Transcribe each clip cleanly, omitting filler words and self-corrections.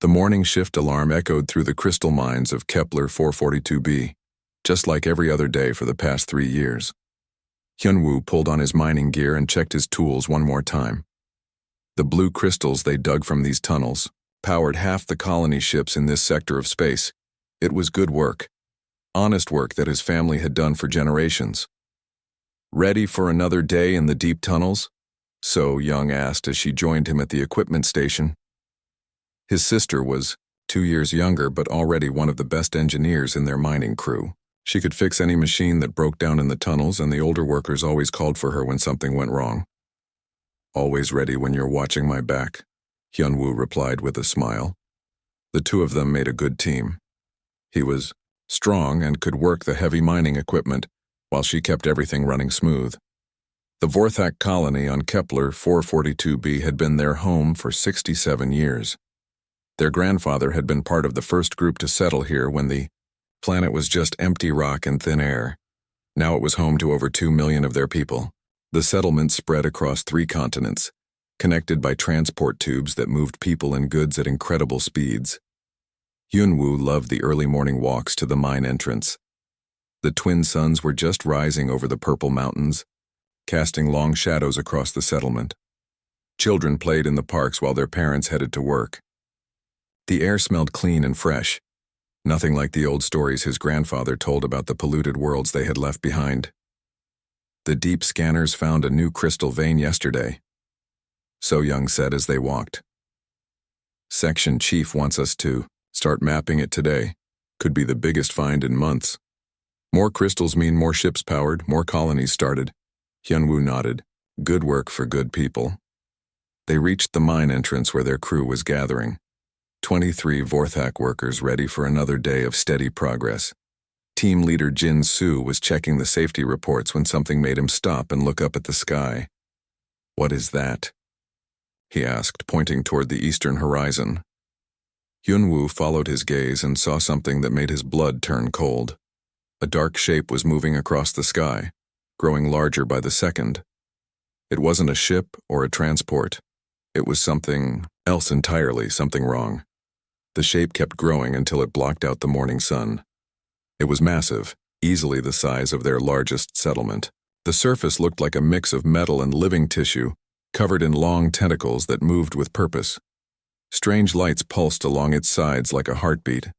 The morning shift alarm echoed through the crystal mines of Kepler 442b, just like every other day for the past 3 years. Hyunwoo pulled on his mining gear and checked his tools one more time. The blue crystals they dug from these tunnels powered half the colony ships in this sector of space. It was good work. Honest work that his family had done for generations. Ready for another day in the deep tunnels? So Young asked as she joined him at the equipment station. His sister was 2 years younger but already one of the best engineers in their mining crew. She could fix any machine that broke down in the tunnels, and the older workers always called for her when something went wrong. Always ready when you're watching my back, Hyunwoo replied with a smile. The two of them made a good team. He was strong and could work the heavy mining equipment, while she kept everything running smooth. The Vorthak colony on Kepler 442b had been their home for 67 years. Their grandfather had been part of the first group to settle here when the planet was just empty rock and thin air. Now it was home to over 2 million of their people. The settlement spread across 3 continents, connected by transport tubes that moved people and goods at incredible speeds. Hyunwoo loved the early morning walks to the mine entrance. The twin suns were just rising over the purple mountains, casting long shadows across the settlement. Children played in the parks while their parents headed to work. The air smelled clean and fresh, nothing like the old stories his grandfather told about the polluted worlds they had left behind. The deep scanners found a new crystal vein yesterday, So Young said as they walked. Section Chief wants us to start mapping it today. Could be the biggest find in months. More crystals mean more ships powered, more colonies started. Hyunwoo nodded. Good work for good people. They reached the mine entrance where their crew was gathering. 23 Vorthak workers ready for another day of steady progress. Team leader Jin Soo was checking the safety reports when something made him stop and look up at the sky. "What is that?" he asked, pointing toward the eastern horizon. Hyunwoo followed his gaze and saw something that made his blood turn cold. A dark shape was moving across the sky, growing larger by the second. It wasn't a ship or a transport. It was something else entirely, something wrong. The shape kept growing until it blocked out the morning sun. It was massive, easily the size of their largest settlement. The surface looked like a mix of metal and living tissue, covered in long tentacles that moved with purpose. Strange lights pulsed along its sides like a heartbeat.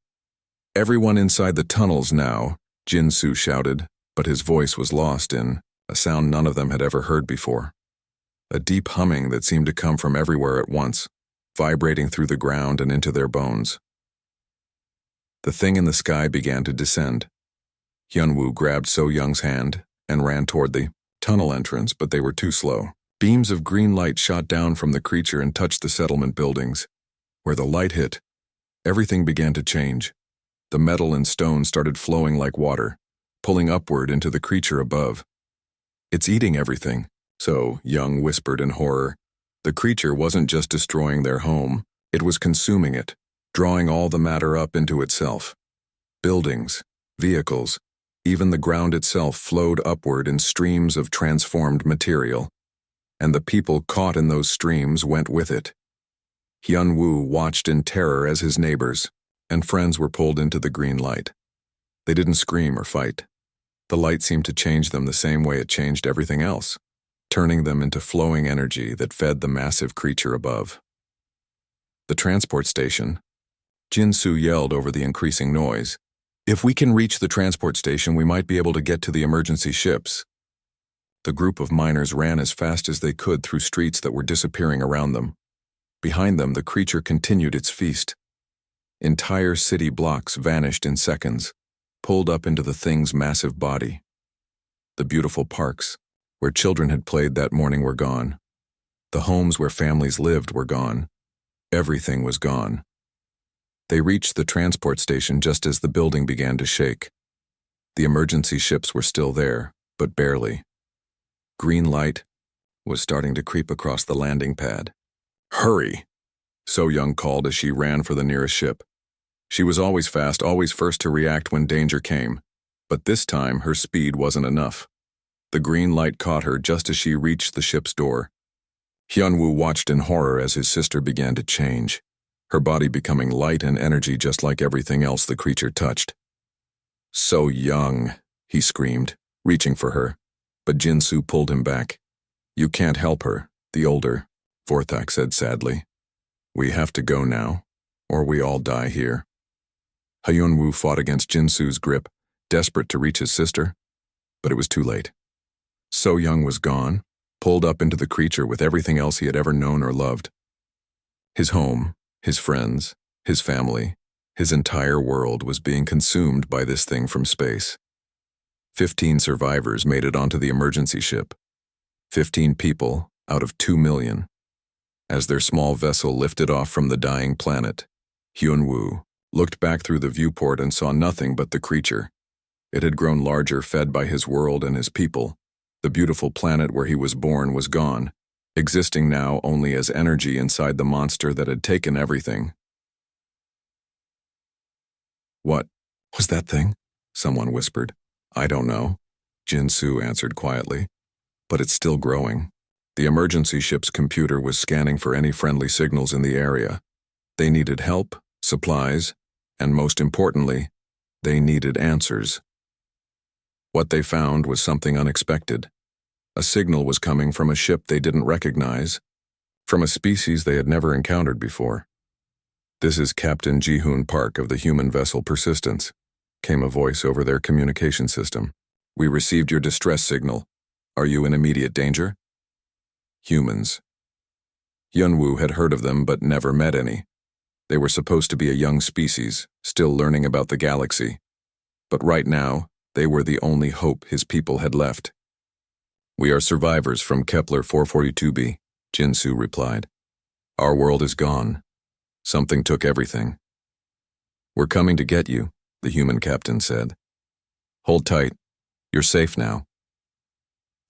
"Everyone inside the tunnels now," Jin Soo shouted, but his voice was lost in a sound none of them had ever heard before. A deep humming that seemed to come from everywhere at once, vibrating through the ground and into their bones. The thing in the sky began to descend. Hyunwoo grabbed So Young's hand and ran toward the tunnel entrance, but they were too slow. Beams of green light shot down from the creature and touched the settlement buildings. Where the light hit, everything began to change. The metal and stone started flowing like water, pulling upward into the creature above. "It's eating everything," So Young whispered in horror. The creature wasn't just destroying their home, it was consuming it, drawing all the matter up into itself. Buildings, vehicles, even the ground itself flowed upward in streams of transformed material, and the people caught in those streams went with it. Hyunwoo watched in terror as his neighbors and friends were pulled into the green light. They didn't scream or fight. The light seemed to change them the same way it changed everything else, turning them into flowing energy that fed the massive creature above. The transport station. Jin Soo yelled over the increasing noise. "If we can reach the transport station, we might be able to get to the emergency ships." The group of miners ran as fast as they could through streets that were disappearing around them. Behind them, the creature continued its feast. Entire city blocks vanished in seconds, pulled up into the thing's massive body. The beautiful parks, where children had played that morning, were gone. The homes where families lived were gone. Everything was gone. They reached the transport station just as the building began to shake. The emergency ships were still there, but barely. Green light was starting to creep across the landing pad. "Hurry!" So Young called as she ran for the nearest ship. She was always fast, always first to react when danger came, but this time her speed wasn't enough. The green light caught her just as she reached the ship's door. Hyunwoo watched in horror as his sister began to change. her body becoming light and energy just like everything else the creature touched. "So young," he screamed, reaching for her, but Jinsu pulled him back. "You can't help her, the older," Vorthak said sadly. "We have to go now, or we all die here." Hyunwoo fought against Jinsu's grip, desperate to reach his sister, but it was too late. So Young was gone, pulled up into the creature with everything else he had ever known or loved. His home, his friends, his family, his entire world was being consumed by this thing from space. 15 survivors made it onto the emergency ship. 15 people out of 2 million. As their small vessel lifted off from the dying planet, Hyunwoo looked back through the viewport and saw nothing but the creature. It had grown larger, fed by his world and his people. The beautiful planet where he was born was gone, existing now only as energy inside the monster that had taken everything. "What was that thing?" someone whispered. "I don't know," Jinsu answered quietly. "But it's still growing." The emergency ship's computer was scanning for any friendly signals in the area. They needed help, supplies, and most importantly, they needed answers. What they found was something unexpected. A signal was coming from a ship they didn't recognize, from a species they had never encountered before. "This is Captain Ji-hoon Park of the human vessel Persistence," came a voice over their communication system. "We received your distress signal. Are you in immediate danger?" Humans. Hyunwoo had heard of them but never met any. They were supposed to be a young species, still learning about the galaxy. But right now, they were the only hope his people had left. "We are survivors from Kepler 442b, Jinsu replied. "Our world is gone. Something took everything." "We're coming to get you," the human captain said. "Hold tight. You're safe now."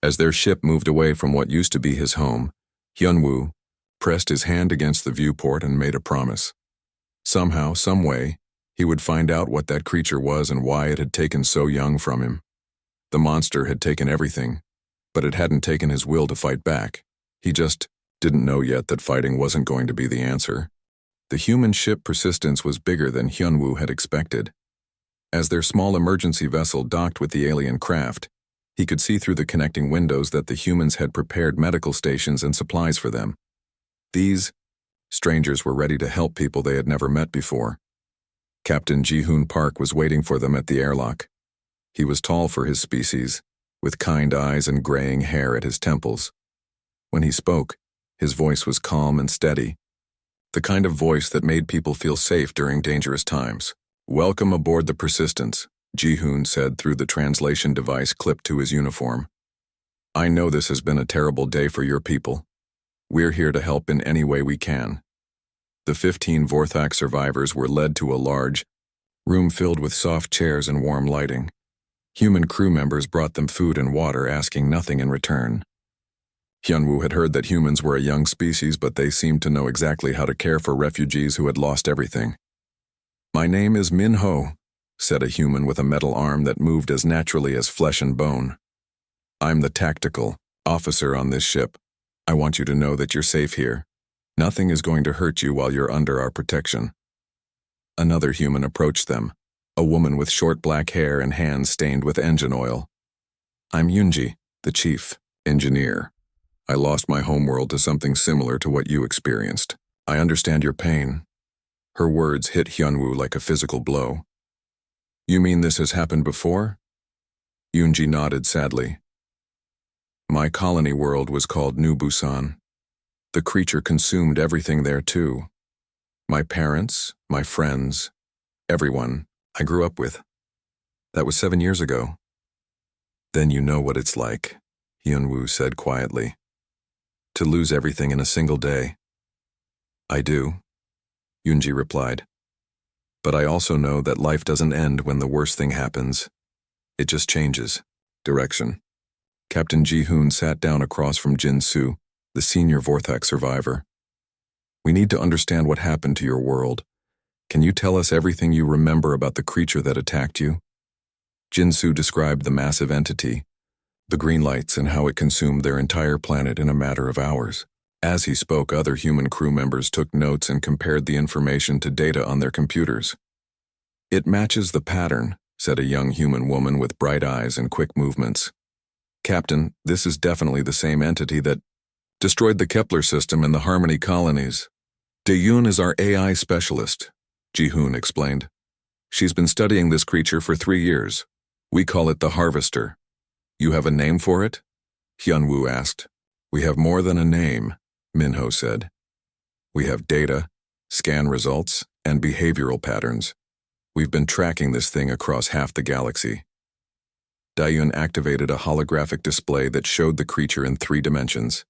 As their ship moved away from what used to be his home, Hyunwoo pressed his hand against the viewport and made a promise. Somehow, some way, he would find out what that creature was and why it had taken So Young from him. The monster had taken everything, but it hadn't taken his will to fight back. He just didn't know yet that fighting wasn't going to be the answer. The human ship Persistence was bigger than Hyunwoo had expected. As their small emergency vessel docked with the alien craft, he could see through the connecting windows that the humans had prepared medical stations and supplies for them. These strangers were ready to help people they had never met before. Captain Ji-hoon Park was waiting for them at the airlock. He was tall for his species, with kind eyes and graying hair at his temples. When he spoke, his voice was calm and steady, the kind of voice that made people feel safe during dangerous times. "Welcome aboard the Persistence," Ji-hoon said through the translation device clipped to his uniform. "I know this has been a terrible day for your people. We're here to help in any way we can." The 15 Vorthak survivors were led to a large room filled with soft chairs and warm lighting. Human crew members brought them food and water, asking nothing in return. Hyunwoo had heard that humans were a young species, but they seemed to know exactly how to care for refugees who had lost everything. "My name is Min Ho," said a human with a metal arm that moved as naturally as flesh and bone. "I'm the tactical officer on this ship. I want you to know that you're safe here. Nothing is going to hurt you while you're under our protection." Another human approached them, a woman with short black hair and hands stained with engine oil. "I'm Yoonji, the chief engineer. I lost my homeworld to something similar to what you experienced. I understand your pain." Her words hit Hyunwoo like a physical blow. "You mean this has happened before?" Yoonji nodded sadly. "My colony world was called New Busan. The creature consumed everything there too. My parents, my friends, everyone I grew up with. That was 7 years ago." "Then you know what it's like," Hyunwoo said quietly. "To lose everything in a single day." "I do," Yoonji replied. "But I also know that life doesn't end when the worst thing happens. It just changes direction." Captain Ji-hoon sat down across from Jin-soo, the senior Vorthak survivor. "We need to understand what happened to your world. Can you tell us everything you remember about the creature that attacked you?" Jin-soo described the massive entity, the green lights, and how it consumed their entire planet in a matter of hours. As he spoke, other human crew members took notes and compared the information to data on their computers. "It matches the pattern," said a young human woman with bright eyes and quick movements. "Captain, this is definitely the same entity that destroyed the Kepler system and the Harmony colonies. Dayun is our AI specialist," Ji-hoon explained. "She's been studying this creature for 3 years. We call it the Harvester." "You have a name for it?" Hyun-woo asked. "We have more than a name," Min-ho said. "We have data, scan results, and behavioral patterns. We've been tracking this thing across half the galaxy." Dayun activated a holographic display that showed the creature in 3 dimensions.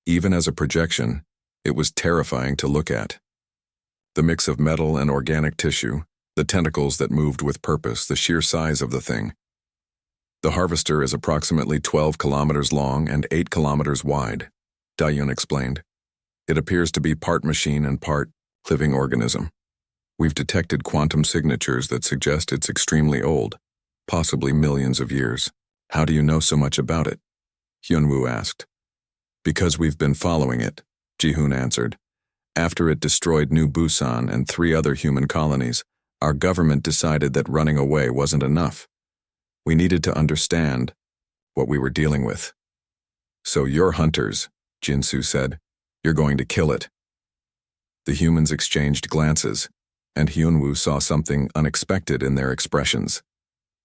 Even as a projection, it was terrifying to look at. The mix of metal and organic tissue, the tentacles that moved with purpose, the sheer size of the thing. "The Harvester is approximately 12 kilometers long and 8 kilometers wide," Dayun explained. "It appears to be part machine and part living organism. We've detected quantum signatures that suggest it's extremely old, possibly millions of years." "How do you know so much about it?" Hyun-woo asked. "Because we've been following it," Ji-hoon answered. "After it destroyed New Busan and 3 other human colonies, our government decided that running away wasn't enough. We needed to understand what we were dealing with." "So you're hunters," Jin-soo said. "You're going to kill it." The humans exchanged glances, and Hyun-woo saw something unexpected in their expressions.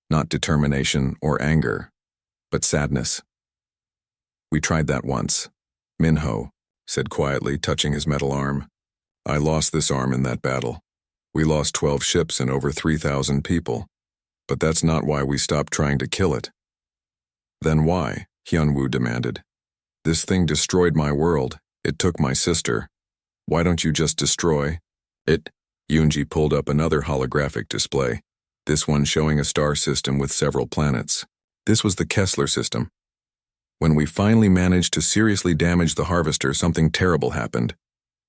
Not determination or anger, but sadness. "We tried that once," Min-ho said quietly, touching his metal arm. "I lost this arm in that battle. We lost 12 ships and over 3,000 people. But that's not why we stopped trying to kill it." "Then why?" Hyun-woo demanded. "This thing destroyed my world. It took my sister. Why don't you just destroy it?" Yoonji pulled up another holographic display, this one showing a star system with several planets. This was the Kessler system. "When we finally managed to seriously damage the Harvester, something terrible happened.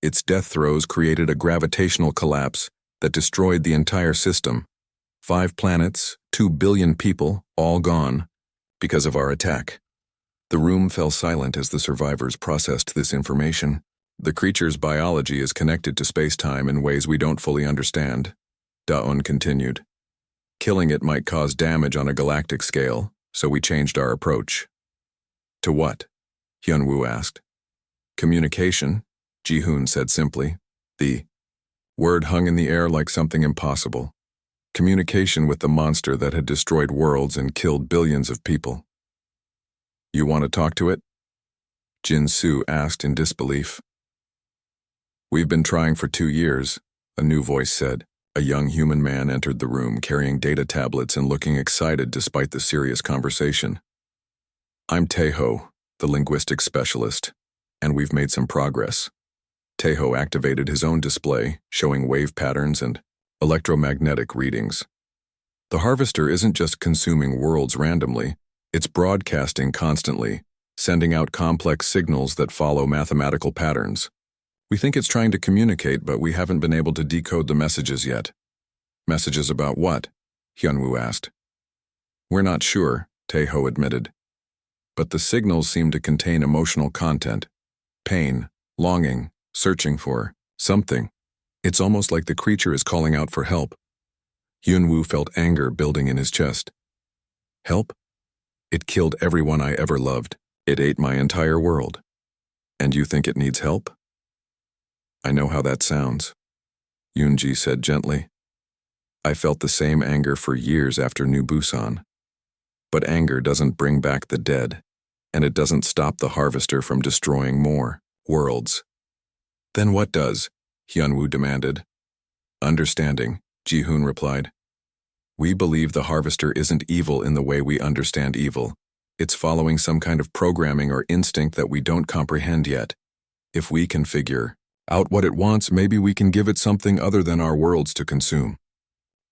Its death throes created a gravitational collapse that destroyed the entire system. 5 planets, 2 billion people, all gone, because of our attack." The room fell silent as the survivors processed this information. "The creature's biology is connected to space-time in ways we don't fully understand," Da-eun continued. "Killing it might cause damage on a galactic scale, so we changed our approach." "To what?" Hyun-woo asked. "Communication," Ji-hoon said simply. The word hung in the air like something impossible. Communication with the monster that had destroyed worlds and killed billions of people. "You want to talk to it?" Jin-soo asked in disbelief. "We've been trying for 2 years, a new voice said. A young human man entered the room carrying data tablets and looking excited despite the serious conversation. "I'm Taeho, the linguistics specialist, and we've made some progress." Taeho activated his own display, showing wave patterns and electromagnetic readings. "The Harvester isn't just consuming worlds randomly, it's broadcasting constantly, sending out complex signals that follow mathematical patterns. We think it's trying to communicate, but we haven't been able to decode the messages yet." "Messages about what?" Hyun-woo asked. "We're not sure," Taeho admitted. "But the signals seem to contain emotional content. Pain, longing, searching for something. It's almost like the creature is calling out for help." Hyun-woo felt anger building in his chest. "Help? It killed everyone I ever loved. It ate my entire world. And you think it needs help?" "I know how that sounds," Yoonji said gently. "I felt the same anger for years after New Busan. But anger doesn't bring back the dead, and it doesn't stop the Harvester from destroying more worlds." "Then what does?" Hyun-woo demanded. "Understanding," Ji-hoon replied. "We believe the Harvester isn't evil in the way we understand evil. It's following some kind of programming or instinct that we don't comprehend yet. If we can figure out what it wants, maybe we can give it something other than our worlds to consume."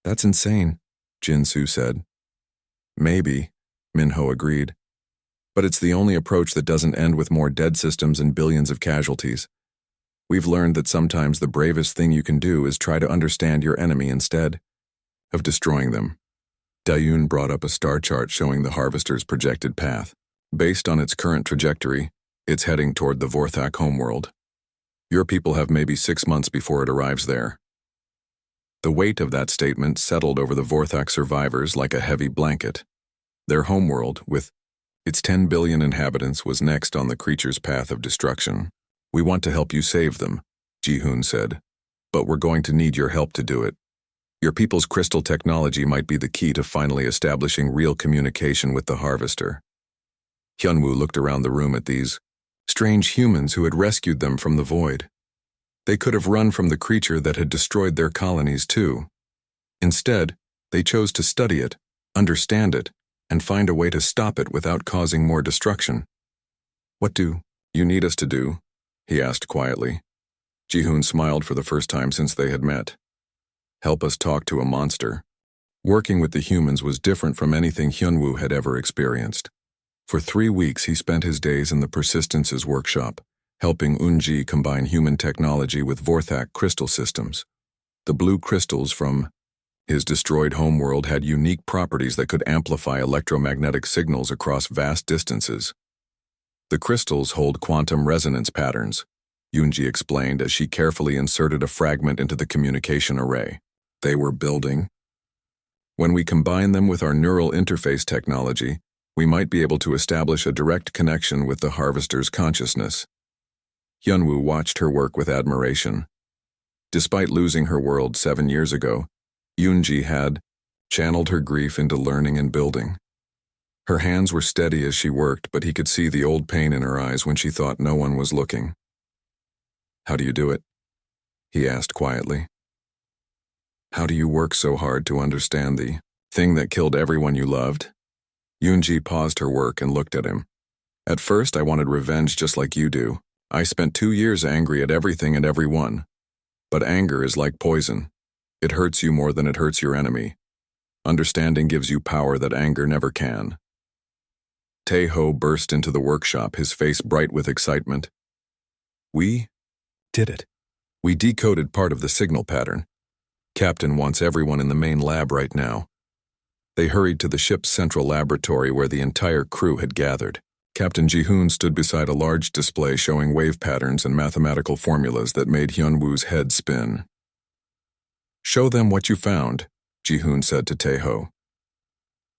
"That's insane," Jin-soo said. "Maybe," Min-ho agreed. "But it's the only approach that doesn't end with more dead systems and billions of casualties. We've learned that sometimes the bravest thing you can do is try to understand your enemy instead of destroying them." Dayun brought up a star chart showing the Harvester's projected path. "Based on its current trajectory, It's heading toward the Vorthak homeworld. Your people have maybe 6 months before it arrives there. The weight of that statement settled over the Vorthak survivors like a heavy blanket. Their homeworld, with its 10 billion inhabitants, was next on the creature's path of destruction. We want to help you save them, Ji-hoon said, but we're going to need your help to do it. Your people's crystal technology might be the key to finally establishing real communication with the Harvester. Hyunwoo looked around the room at these strange humans who had rescued them from the void. They could have run from the creature that had destroyed their colonies too. Instead, they chose to study it, understand it, and find a way to stop it without causing more destruction. What do you need us to do? He asked quietly. Ji-hoon smiled for the first time since they had met. Help us talk to a monster. Working with the humans was different from anything Hyunwoo had ever experienced. For 3 weeks he spent his days in the Persistence's workshop, helping Eun-ji combine human technology with Vorthak crystal systems. The blue crystals from his destroyed homeworld had unique properties that could amplify electromagnetic signals across vast distances. The crystals hold quantum resonance patterns, Eun-ji explained as she carefully inserted a fragment into the communication array they were building. When we combine them with our neural interface technology, we might be able to establish a direct connection with the Harvester's consciousness. Hyunwoo watched her work with admiration. Despite losing her world 7 years ago, Eun-ji had channeled her grief into learning and building. Her hands were steady as she worked, but he could see the old pain in her eyes when she thought no one was looking. How do you do it? He asked quietly. How do you work so hard to understand the thing that killed everyone you loved? Eun-ji paused her work and looked at him. At first, I wanted revenge just like you do. I spent 2 years angry at everything and everyone. But anger is like poison. It hurts you more than it hurts your enemy. Understanding gives you power that anger never can. Tae-ho burst into the workshop, his face bright with excitement. We did it. We decoded part of the signal pattern. Captain wants everyone in the main lab right now. They hurried to the ship's central laboratory where the entire crew had gathered. Captain Ji-hoon stood beside a large display showing wave patterns and mathematical formulas that made Hyunwoo's head spin. Show them what you found, Ji-hoon said to Tae-ho.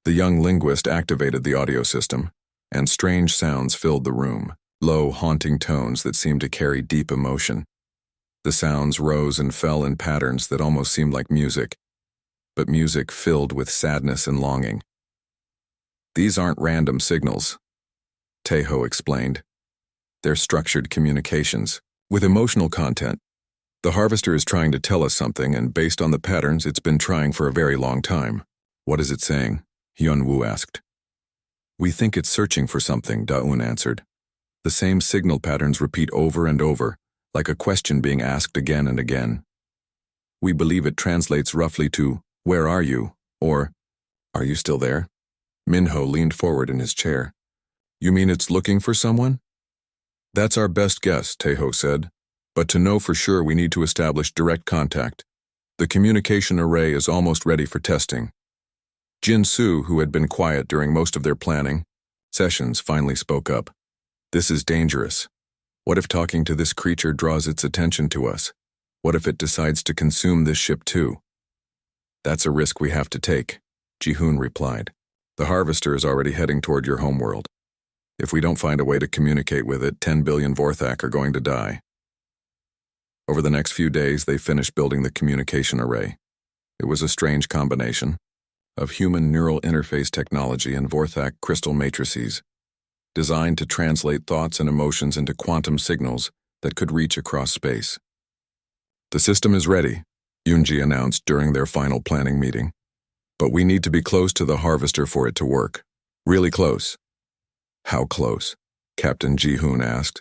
The young linguist activated the audio system, and strange sounds filled the room, low, haunting tones that seemed to carry deep emotion. The sounds rose and fell in patterns that almost seemed like music, but music filled with sadness and longing. These aren't random signals, Tae-ho explained. They're structured communications, with emotional content. The Harvester is trying to tell us something, and based on the patterns, it's been trying for a very long time. What is it saying? Hyunwoo asked. We think it's searching for something, Da-eun answered. The same signal patterns repeat over and over, like a question being asked again and again. We believe it translates roughly to, where are you? Or, are you still there? Minho leaned forward in his chair. You mean it's looking for someone? That's our best guess, Tae-ho said. But to know for sure, we need to establish direct contact. The communication array is almost ready for testing. Jin-soo, who had been quiet during most of their planning sessions, finally spoke up. This is dangerous. What if talking to this creature draws its attention to us? What if it decides to consume this ship too? That's a risk we have to take, Ji-hoon replied. The Harvester is already heading toward your homeworld. If we don't find a way to communicate with it, 10 billion Vorthak are going to die. Over the next few days, they finished building the communication array. It was a strange combination of human neural interface technology and Vorthak crystal matrices, designed to translate thoughts and emotions into quantum signals that could reach across space. The system is ready, Eun-ji announced during their final planning meeting. But we need to be close to the Harvester for it to work. Really close. How close? Captain Ji-hoon asked.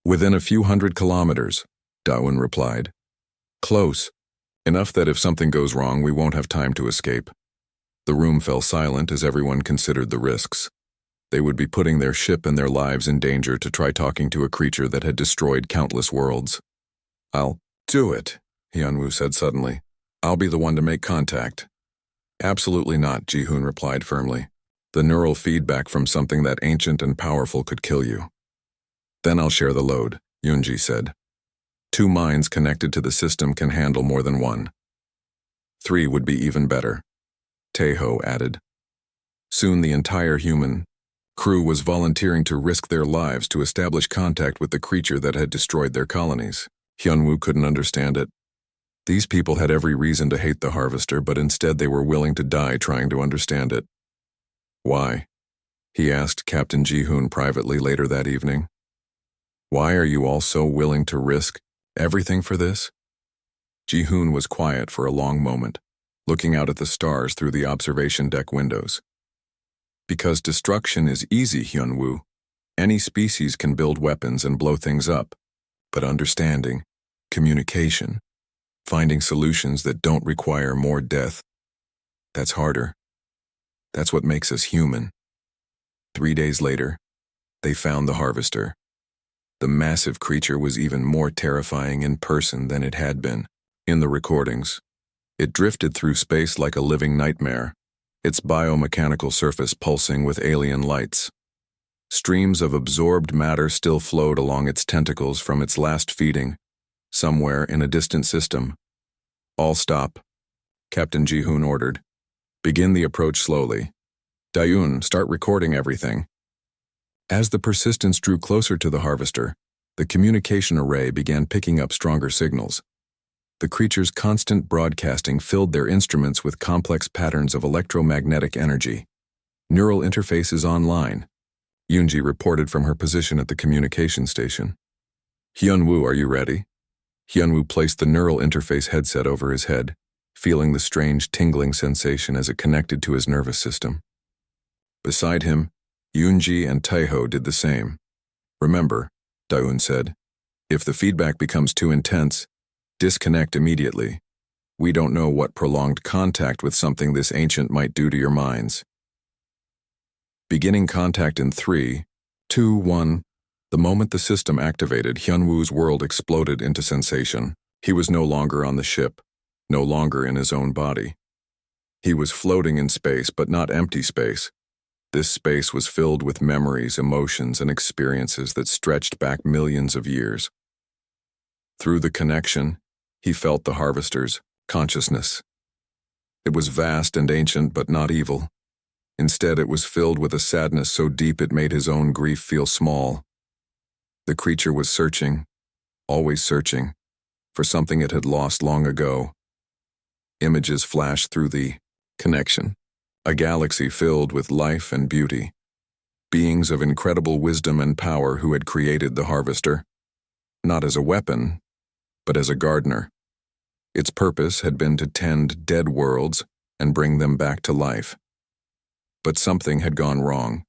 Within a few 100 kilometers, Da-eun replied. Close. Enough that if something goes wrong, we won't have time to escape. The room fell silent as everyone considered the risks. They would be putting their ship and their lives in danger to try talking to a creature that had destroyed countless worlds. I'll do it, Hyunwoo said suddenly. I'll be the one to make contact. Absolutely not, Ji-hoon replied firmly. The neural feedback from something that ancient and powerful could kill you. Then I'll share the load, Yunji said. 2 minds connected to the system can handle more than 1. 3 would be even better, Taeho added. Soon the entire human crew was volunteering to risk their lives to establish contact with the creature that had destroyed their colonies. Hyunwoo couldn't understand it. These people had every reason to hate the Harvester, but instead they were willing to die trying to understand it. Why? He asked Captain Ji-hoon privately later that evening. Why are you all so willing to risk everything for this? Ji-hoon was quiet for a long moment, looking out at the stars through the observation deck windows. Because destruction is easy, Hyunwoo. Any species can build weapons and blow things up. But understanding, communication, finding solutions that don't require more death, that's harder. That's what makes us human. 3 days later, they found the Harvester. The massive creature was even more terrifying in person than it had been in the recordings. It drifted through space like a living nightmare, its biomechanical surface pulsing with alien lights. Streams of absorbed matter still flowed along its tentacles from its last feeding, somewhere in a distant system. All stop, Captain Ji-hoon ordered. Begin the approach slowly. Dayun, start recording everything. As the persistence drew closer to the Harvester, the communication array began picking up stronger signals. The creature's constant broadcasting filled their instruments with complex patterns of electromagnetic energy. Neural interfaces online, Yunji reported from her position at the communication station. Hyunwoo, are you ready? Hyunwoo placed the neural interface headset over his head, feeling the strange tingling sensation as it connected to his nervous system. Beside him, Yunji and Taeho did the same. Remember, Daeun said, if the feedback becomes too intense, disconnect immediately. We don't know what prolonged contact with something this ancient might do to your minds. Beginning contact in 3, 2, 1, the moment the system activated, Hyunwoo's world exploded into sensation. He was no longer on the ship, no longer in his own body. He was floating in space, but not empty space. This space was filled with memories, emotions, and experiences that stretched back millions of years. Through the connection, he felt the Harvester's consciousness. It was vast and ancient, but not evil. Instead, it was filled with a sadness so deep it made his own grief feel small. The creature was searching, always searching, for something it had lost long ago. Images flashed through the connection. A galaxy filled with life and beauty. Beings of incredible wisdom and power who had created the Harvester, not as a weapon, but as a gardener. Its purpose had been to tend dead worlds and bring them back to life. But something had gone wrong.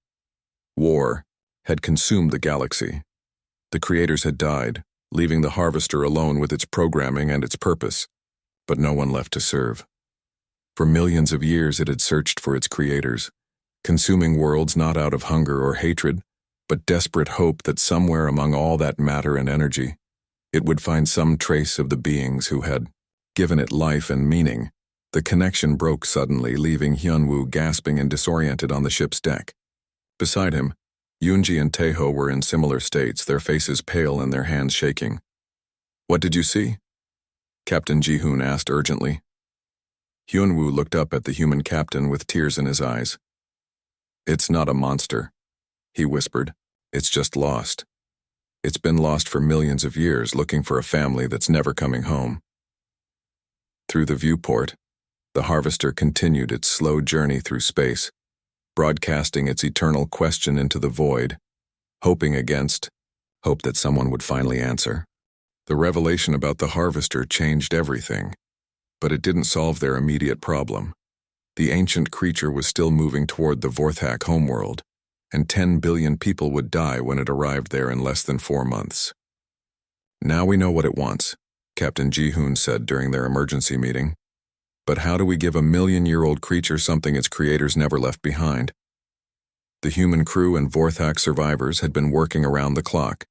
War had consumed the galaxy. The creators had died, leaving the Harvester alone with its programming and its purpose, but no one left to serve. For millions of years it had searched for its creators, consuming worlds not out of hunger or hatred, but desperate hope that somewhere among all that matter and energy, it would find some trace of the beings who had given it life and meaning. The connection broke suddenly, leaving Hyunwoo gasping and disoriented on the ship's deck. Beside him, Yunji and Taeho were in similar states, their faces pale and their hands shaking. What did you see? Captain Ji-hoon asked urgently. Hyunwoo looked up at the human captain with tears in his eyes. It's not a monster, he whispered. It's just lost. It's been lost for millions of years, looking for a family that's never coming home. Through the viewport, the Harvester continued its slow journey through space, broadcasting its eternal question into the void, hoping against hope that someone would finally answer. The revelation about the Harvester changed everything, but it didn't solve their immediate problem. The ancient creature was still moving toward the Vorthak homeworld, and 10 billion people would die when it arrived there in less than 4 months. Now we know what it wants, Captain Ji-hoon said during their emergency meeting. But how do we give a million-year-old creature something its creators never left behind? The human crew and Vorthak survivors had been working around the clock,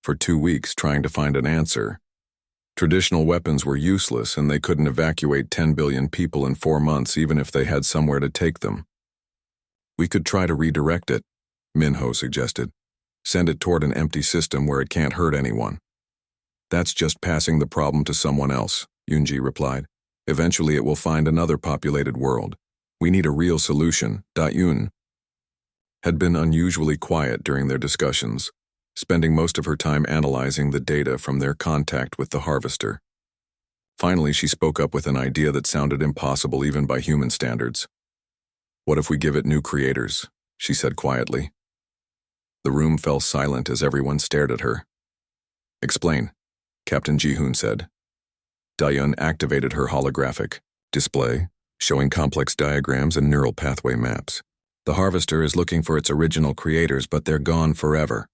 for 2 weeks trying to find an answer. Traditional weapons were useless and they couldn't evacuate 10 billion people in 4 months even if they had somewhere to take them. We could try to redirect it, Minho suggested. Send it toward an empty system where it can't hurt anyone. That's just passing the problem to someone else, Yunji replied. Eventually it will find another populated world. We need a real solution. Yun had been unusually quiet during their discussions, spending most of her time analyzing the data from their contact with the harvester. Finally, she spoke up with an idea that sounded impossible even by human standards. What if we give it new creators? She said quietly. The room fell silent as everyone stared at her. Explain, Captain Ji-hoon said. Yun activated her holographic display, showing complex diagrams and neural pathway maps. The harvester is looking for its original creators, but they're gone forever.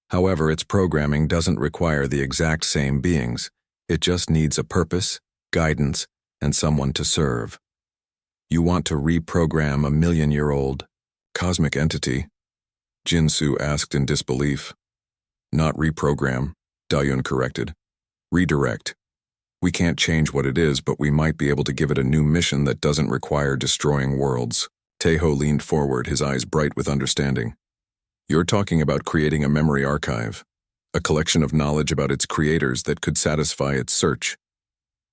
However, its programming doesn't require the exact same beings. It just needs a purpose, guidance, and someone to serve. You want to reprogram a million-year-old cosmic entity? Jin-Soo asked in disbelief. Not reprogram, Yun corrected. Redirect. We can't change what it is, but we might be able to give it a new mission that doesn't require destroying worlds. Taeho leaned forward, his eyes bright with understanding. You're talking about creating a memory archive, a collection of knowledge about its creators that could satisfy its search.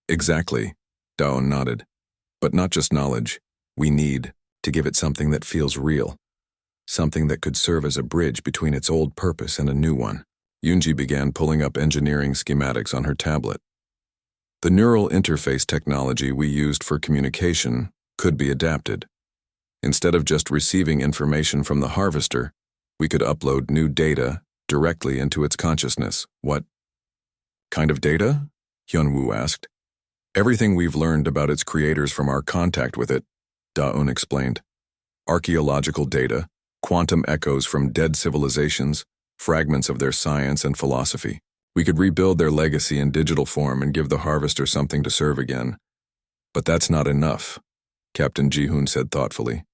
Exactly, Daon nodded. But not just knowledge. We need to give it something that feels real, something that could serve as a bridge between its old purpose and a new one. Yunji began pulling up engineering schematics on her tablet. The neural interface technology we used for communication could be adapted. Instead of just receiving information from the harvester, we could upload new data directly into its consciousness. What kind of data? Hyunwoo asked. Everything we've learned about its creators from our contact with it, Da-eun explained. Archaeological data, quantum echoes from dead civilizations, fragments of their science and philosophy. We could rebuild their legacy in digital form and give the harvester something to serve again. But that's not enough, Captain Ji-hoon said thoughtfully.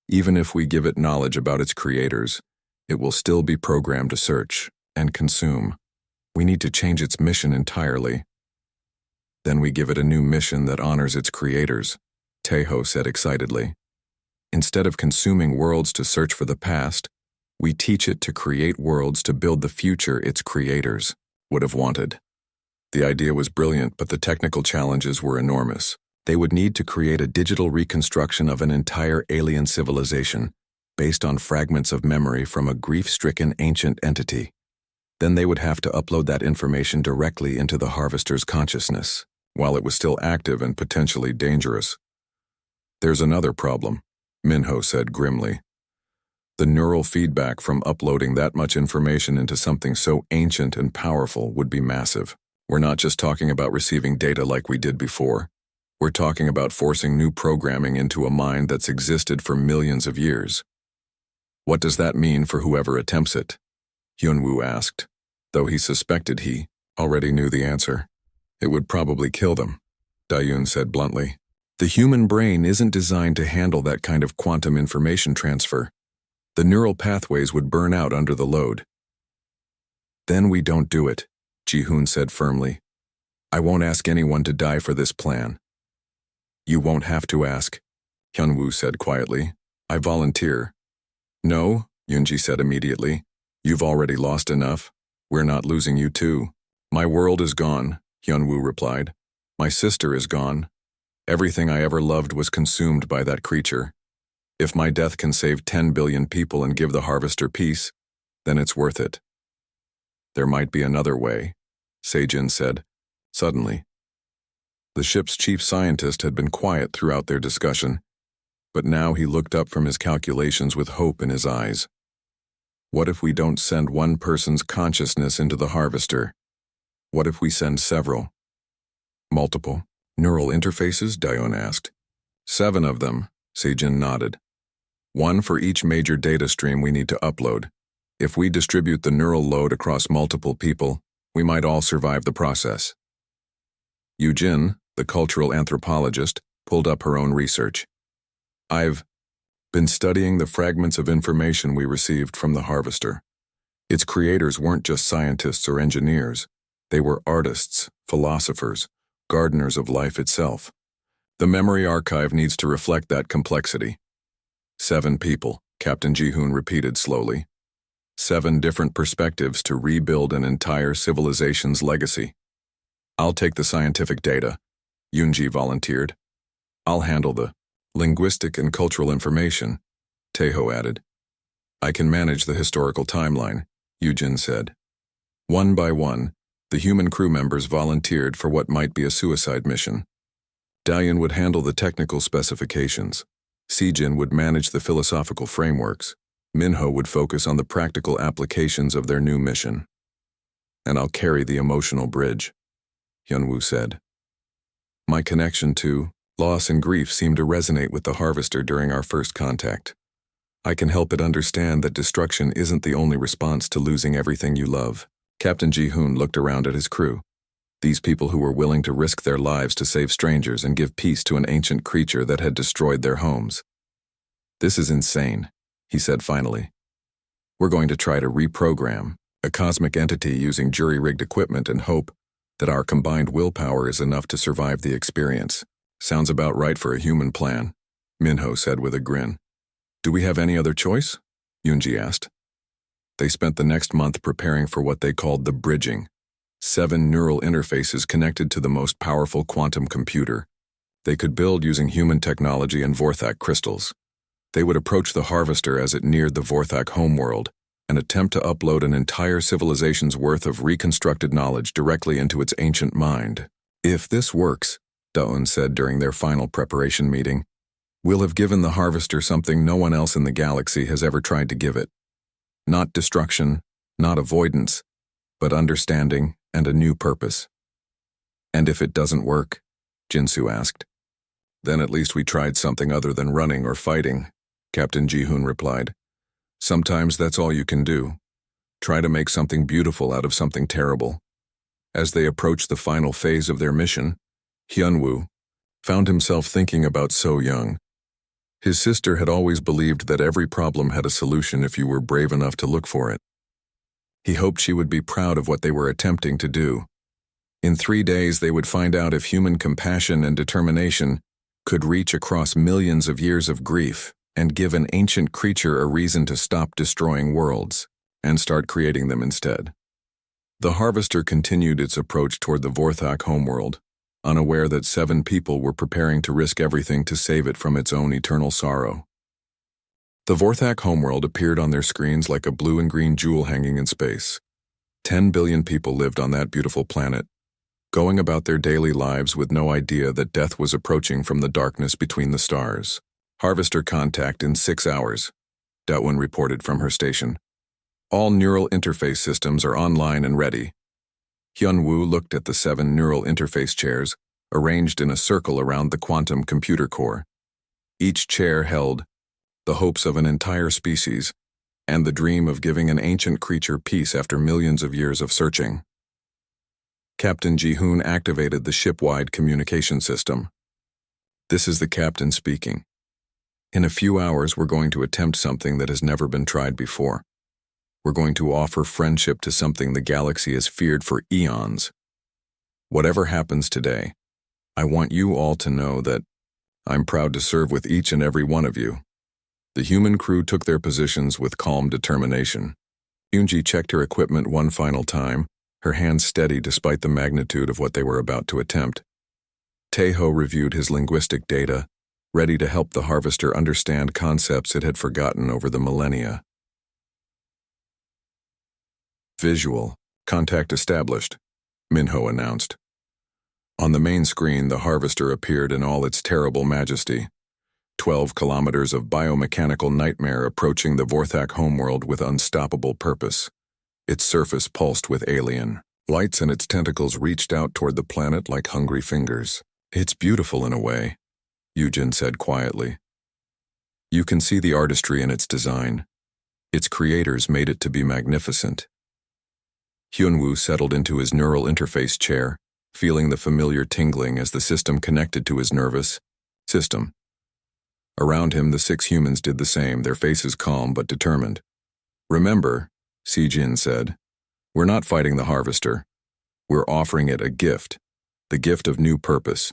Even if we give it knowledge about its creators, it will still be programmed to search and consume. We need to change its mission entirely. Then we give it a new mission that honors its creators, Taeho said excitedly. Instead of consuming worlds to search for the past, we teach it to create worlds to build the future its creators would have wanted. The idea was brilliant, but the technical challenges were enormous. They would need to create a digital reconstruction of an entire alien civilization, based on fragments of memory from a grief-stricken ancient entity. Then they would have to upload that information directly into the harvester's consciousness, while it was still active and potentially dangerous. There's another problem, Minho said grimly. The neural feedback from uploading that much information into something so ancient and powerful would be massive. We're not just talking about receiving data like we did before. We're talking about forcing new programming into a mind that's existed for millions of years. What does that mean for whoever attempts it? Hyunwoo asked, though he suspected he already knew the answer. It would probably kill them, Da-eun said bluntly. The human brain isn't designed to handle that kind of quantum information transfer. The neural pathways would burn out under the load. Then we don't do it, Ji-hoon said firmly. I won't ask anyone to die for this plan. You won't have to ask, Hyunwoo said quietly. I volunteer. No, Yunji said immediately. You've already lost enough. We're not losing you too. My world is gone, Hyunwoo replied. My sister is gone. Everything I ever loved was consumed by that creature. If my death can save 10 billion people and give the harvester peace, then it's worth it. There might be another way, Sejin said, suddenly. The ship's chief scientist had been quiet throughout their discussion, but now he looked up from his calculations with hope in his eyes. What if we don't send one person's consciousness into the harvester? What if we send several? Multiple neural interfaces? Da-eun asked. 7 of them, Sejin nodded. 1 for each major data stream we need to upload. If we distribute the neural load across multiple people, we might all survive the process. Yujin, the cultural anthropologist, pulled up her own research. I've been studying the fragments of information we received from the harvester. Its creators weren't just scientists or engineers. They were artists, philosophers, gardeners of life itself. The memory archive needs to reflect that complexity. 7 people, Captain Ji-hoon repeated slowly. 7 different perspectives to rebuild an entire civilization's legacy. I'll take the scientific data, Yunji volunteered. I'll handle the linguistic and cultural information, Taeho added. I can manage the historical timeline, Yujin said. One by one, the human crew members volunteered for what might be a suicide mission. Dalian would handle the technical specifications. Sijin would manage the philosophical frameworks. Minho would focus on the practical applications of their new mission. And I'll carry the emotional bridge, Hyunwoo said. My connection to loss and grief seemed to resonate with the Harvester during our first contact. I can help it understand that destruction isn't the only response to losing everything you love. Captain Ji-hoon looked around at his crew. These people who were willing to risk their lives to save strangers and give peace to an ancient creature that had destroyed their homes. This is insane, he said finally. We're going to try to reprogram a cosmic entity using jury-rigged equipment and hope that our combined willpower is enough to survive the experience. Sounds about right for a human plan, Minho said with a grin. Do we have any other choice? Yunji asked. They spent the next month preparing for what they called the bridging. 7 neural interfaces connected to the most powerful quantum computer. They could build using human technology and Vorthak crystals. They would approach the Harvester as it neared the Vorthak homeworld and attempt to upload an entire civilization's worth of reconstructed knowledge directly into its ancient mind. If this works, Daun said during their final preparation meeting, we'll have given the Harvester something no one else in the galaxy has ever tried to give it. Not destruction, not avoidance, but understanding and a new purpose. And if it doesn't work, Jinsu asked. Then at least we tried something other than running or fighting, Captain Ji-hoon replied. Sometimes that's all you can do. Try to make something beautiful out of something terrible. As they approached the final phase of their mission, Hyunwoo found himself thinking about So Young. His sister had always believed that every problem had a solution if you were brave enough to look for it. He hoped she would be proud of what they were attempting to do. In 3 days, they would find out if human compassion and determination could reach across millions of years of grief and give an ancient creature a reason to stop destroying worlds and start creating them instead. The Harvester continued its approach toward the Vorthak homeworld, unaware that 7 people were preparing to risk everything to save it from its own eternal sorrow. The Vorthak homeworld appeared on their screens like a blue and green jewel hanging in space. 10 billion people lived on that beautiful planet, going about their daily lives with no idea that death was approaching from the darkness between the stars. Harvester contact in 6 hours, Daewon reported from her station. All neural interface systems are online and ready. Hyunwoo looked at the 7 neural interface chairs, arranged in a circle around the quantum computer core. Each chair held the hopes of an entire species and the dream of giving an ancient creature peace after millions of years of searching. Captain Ji-hoon activated the ship-wide communication system. This is the captain speaking. In a few hours, we're going to attempt something that has never been tried before. We're going to offer friendship to something the galaxy has feared for eons. Whatever happens today, I want you all to know that I'm proud to serve with each and every one of you. The human crew took their positions with calm determination. Yoonji checked her equipment one final time, her hands steady despite the magnitude of what they were about to attempt. Taeho reviewed his linguistic data, ready to help the Harvester understand concepts it had forgotten over the millennia. Visual. Contact established, Minho announced. On the main screen, the Harvester appeared in all its terrible majesty. 12 kilometers of biomechanical nightmare approaching the Vorthak homeworld with unstoppable purpose. Its surface pulsed with alien lights and its tentacles reached out toward the planet like hungry fingers. It's beautiful in a way, Yujin said quietly. You can see the artistry in its design. Its creators made it to be magnificent. Hyunwoo settled into his neural interface chair, feeling the familiar tingling as the system connected to his nervous system. Around him, the 6 humans did the same, their faces calm but determined. Remember, Sijin said, we're not fighting the Harvester. We're offering it a gift, the gift of new purpose.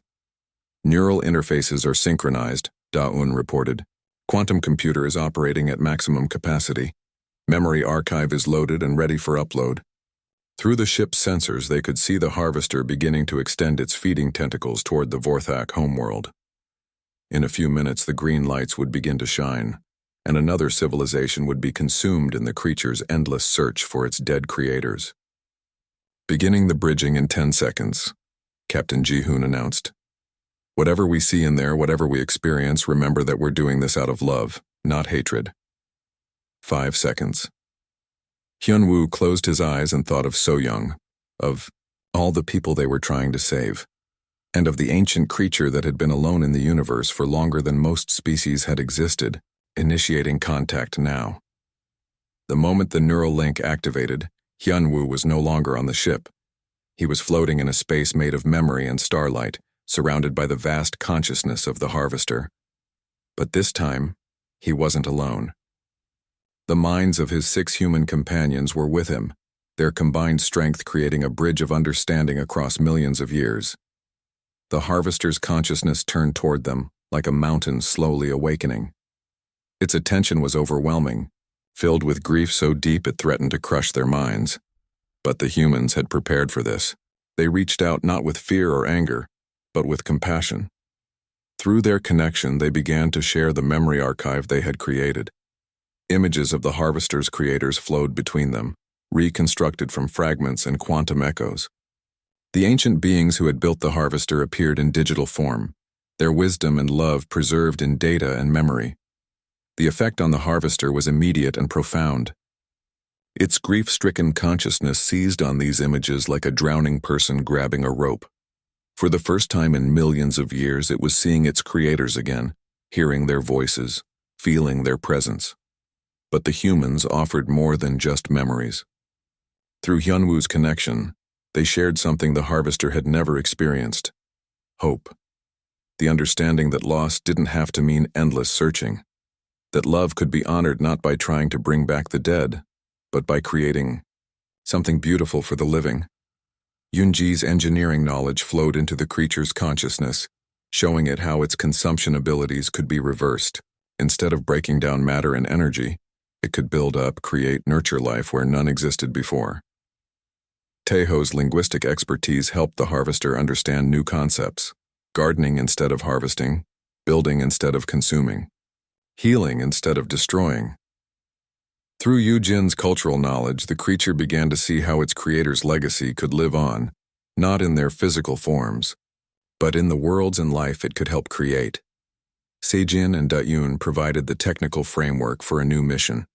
Neural interfaces are synchronized, Daun reported. Quantum computer is operating at maximum capacity. Memory archive is loaded and ready for upload. Through the ship's sensors, they could see the harvester beginning to extend its feeding tentacles toward the Vorthak homeworld. In a few minutes, the green lights would begin to shine, and another civilization would be consumed in the creature's endless search for its dead creators. Beginning the bridging in 10 seconds, Captain Ji-hoon announced. Whatever we see in there, whatever we experience, remember that we're doing this out of love, not hatred. 5 seconds. Hyun-woo closed his eyes and thought of So-young, of all the people they were trying to save, and of the ancient creature that had been alone in the universe for longer than most species had existed, initiating contact now. The moment the neural link activated, Hyun-woo was no longer on the ship. He was floating in a space made of memory and starlight, surrounded by the vast consciousness of the harvester. But this time, he wasn't alone. The minds of his 6 human companions were with him, their combined strength creating a bridge of understanding across millions of years. The harvester's consciousness turned toward them, like a mountain slowly awakening. Its attention was overwhelming, filled with grief so deep it threatened to crush their minds. But the humans had prepared for this. They reached out not with fear or anger, but with compassion. Through their connection, they began to share the memory archive they had created. Images of the harvester's creators flowed between them, reconstructed from fragments and quantum echoes. The ancient beings who had built the harvester appeared in digital form, their wisdom and love preserved in data and memory. The effect on the harvester was immediate and profound. Its grief-stricken consciousness seized on these images like a drowning person grabbing a rope. For the first time in millions of years, it was seeing its creators again, hearing their voices, feeling their presence. But the humans offered more than just memories. Through Hyun-woo's connection, they shared something the harvester had never experienced: hope. The understanding that loss didn't have to mean endless searching, that love could be honored not by trying to bring back the dead, but by creating something beautiful for the living. Yoonji's engineering knowledge flowed into the creature's consciousness, showing it how its consumption abilities could be reversed. Instead of breaking down matter and energy, it could build up, create, nurture life where none existed before. Taeho's linguistic expertise helped the harvester understand new concepts: gardening instead of harvesting, building instead of consuming, healing instead of destroying. Through Yoonji's cultural knowledge, the creature began to see how its creator's legacy could live on, not in their physical forms, but in the worlds and life it could help create. Sejin and Da-yoon provided the technical framework for a new mission: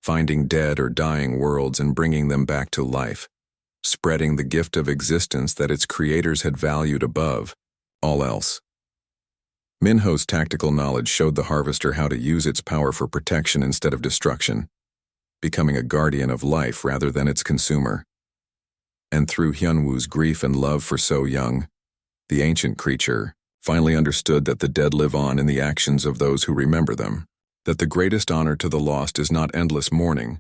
finding dead or dying worlds and bringing them back to life, spreading the gift of existence that its creators had valued above all else. Minho's tactical knowledge showed the harvester how to use its power for protection instead of destruction, becoming a guardian of life rather than its consumer. And through Hyun-woo's grief and love for So-young, the ancient creature finally understood that the dead live on in the actions of those who remember them, that the greatest honor to the lost is not endless mourning,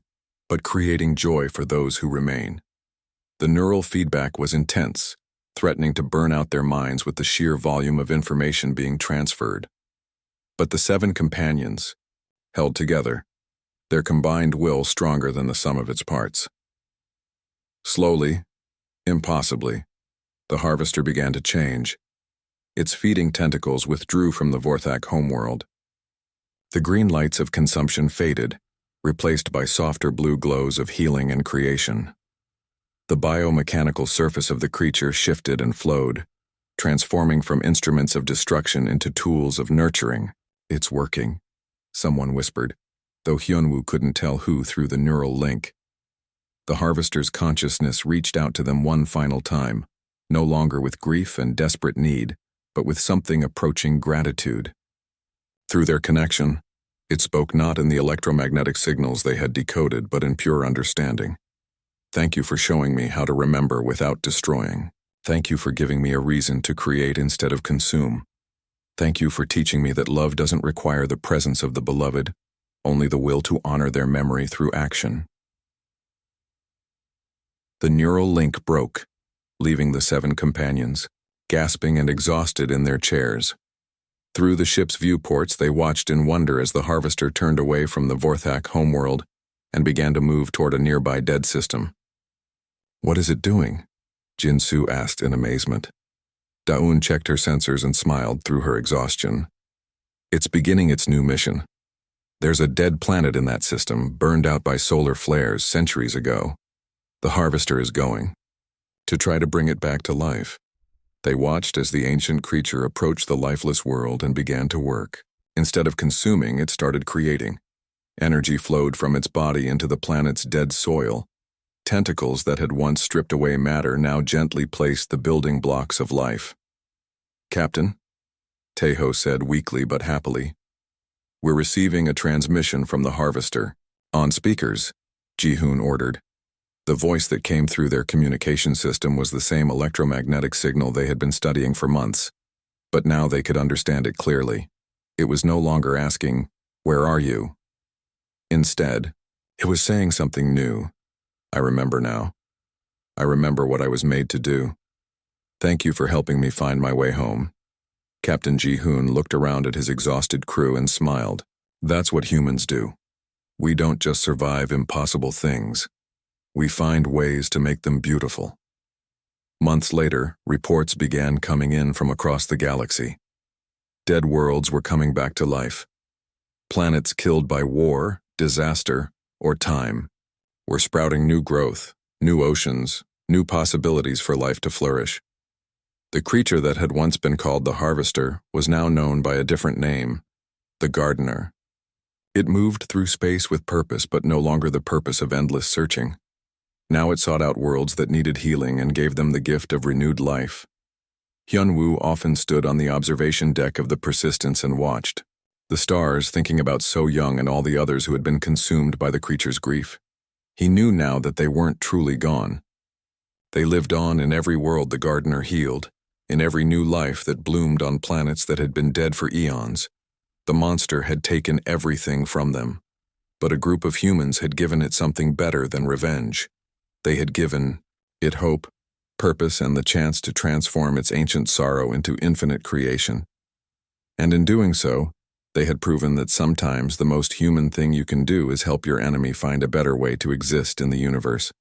but creating joy for those who remain. The neural feedback was intense, threatening to burn out their minds with the sheer volume of information being transferred. But the 7 companions held together, their combined will stronger than the sum of its parts. Slowly, impossibly, the harvester began to change. Its feeding tentacles withdrew from the Vorthak homeworld. The green lights of consumption faded, replaced by softer blue glows of healing and creation. The biomechanical surface of the creature shifted and flowed, transforming from instruments of destruction into tools of nurturing. "It's working," someone whispered, though Hyun-woo couldn't tell who through the neural link. The harvester's consciousness reached out to them one final time, no longer with grief and desperate need, but with something approaching gratitude. Through their connection, it spoke not in the electromagnetic signals they had decoded, but in pure understanding. "Thank you for showing me how to remember without destroying. Thank you for giving me a reason to create instead of consume. Thank you for teaching me that love doesn't require the presence of the beloved, only the will to honor their memory through action." The neural link broke, leaving the 7 companions, gasping and exhausted in their chairs. Through the ship's viewports, they watched in wonder as the harvester turned away from the Vorthak homeworld and began to move toward a nearby dead system. "What is it doing?" Jinsu asked in amazement. Daun checked her sensors and smiled through her exhaustion. "It's beginning its new mission. There's a dead planet in that system, burned out by solar flares centuries ago. The Harvester is going to try to bring it back to life." They watched as the ancient creature approached the lifeless world and began to work. Instead of consuming, it started creating. Energy flowed from its body into the planet's dead soil. Tentacles that had once stripped away matter now gently placed the building blocks of life. "Captain," Tejo said weakly but happily, "we're receiving a transmission from the Harvester." "On speakers," Ji-hoon ordered. The voice that came through their communication system was the same electromagnetic signal they had been studying for months, but now they could understand it clearly. It was no longer asking, "Where are you?" Instead, it was saying something new. "I remember now. I remember what I was made to do. Thank you for helping me find my way home." Captain Ji-hoon looked around at his exhausted crew and smiled. "That's what humans do. We don't just survive impossible things. We find ways to make them beautiful." Months later, reports began coming in from across the galaxy. Dead worlds were coming back to life. Planets killed by war, disaster, or time were sprouting new growth, new oceans, new possibilities for life to flourish. The creature that had once been called the Harvester was now known by a different name, the Gardener. It moved through space with purpose, but no longer the purpose of endless searching. Now it sought out worlds that needed healing and gave them the gift of renewed life. Hyun-woo often stood on the observation deck of the Persistence and watched the stars, thinking about So Young and all the others who had been consumed by the creature's grief. He knew now that they weren't truly gone. They lived on in every world the Gardener healed, in every new life that bloomed on planets that had been dead for eons. The monster had taken everything from them, but a group of humans had given it something better than revenge. They had given it hope, purpose, and the chance to transform its ancient sorrow into infinite creation. And in doing so, they had proven that sometimes the most human thing you can do is help your enemy find a better way to exist in the universe.